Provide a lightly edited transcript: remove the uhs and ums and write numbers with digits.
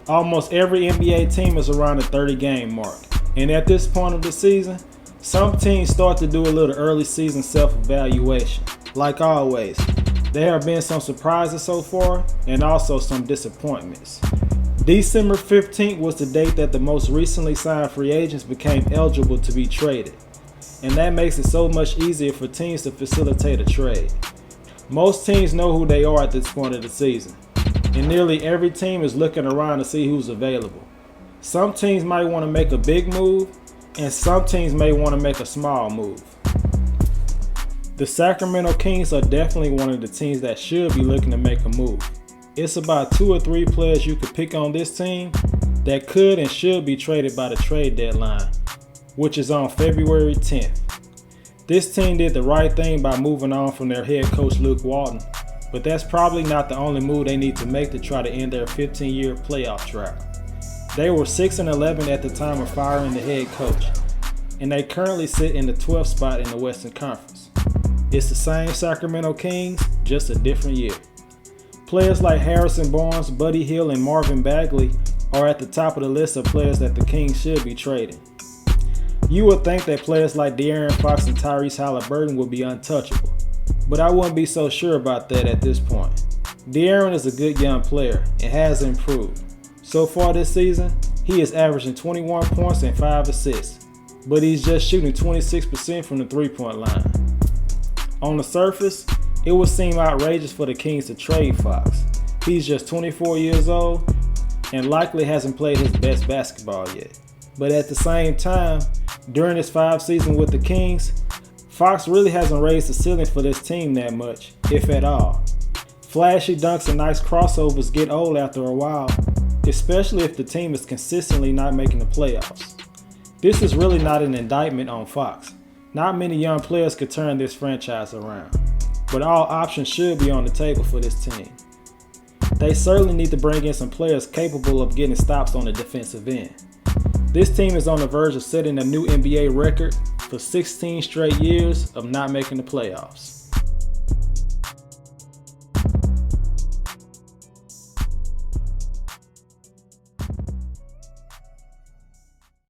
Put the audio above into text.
Almost every NBA team is around the 30-game mark, and at this point of the season, some teams start to do a little early season self-evaluation. Like always, there have been some surprises so far, and also some disappointments. December 15th was the date that the most recently signed free agents became eligible to be traded, and that makes it so much easier for teams to facilitate a trade. Most teams know who they are at this point of the season, and nearly every team is looking around to see who's available. Some teams might want to make a big move, and some teams may want to make a small move. The Sacramento Kings are definitely one of the teams that should be looking to make a move. It's about 2 or 3 players you could pick on this team that could and should be traded by the trade deadline, which is on February 10th. This team did the right thing by moving on from their head coach Luke Walton, but that's probably not the only move they need to make to try to end their 15-year playoff drought. They were 6-11 at the time of firing the head coach, and they currently sit in the 12th spot in the Western Conference. It's the same Sacramento Kings, just a different year. Players like Harrison Barnes, Buddy Hield, and Marvin Bagley are at the top of the list of players that the Kings should be trading. You would think that players like De'Aaron Fox and Tyrese Halliburton would be untouchable, but I wouldn't be so sure about that at this point. De'Aaron is a good young player and has improved. So far this season, he is averaging 21 points and 5 assists, but he's just shooting 26% from the three-point line. On the surface, it would seem outrageous for the Kings to trade Fox. He's just 24 years old and likely hasn't played his best basketball yet. But at the same time, during his 5 seasons with the Kings, Fox really hasn't raised the ceiling for this team that much, if at all. Flashy dunks and nice crossovers get old after a while, especially if the team is consistently not making the playoffs. This is really not an indictment on Fox. Not many young players could turn this franchise around, but all options should be on the table for this team. They certainly need to bring in some players capable of getting stops on the defensive end. This team is on the verge of setting a new NBA record for 16 straight years of not making the playoffs.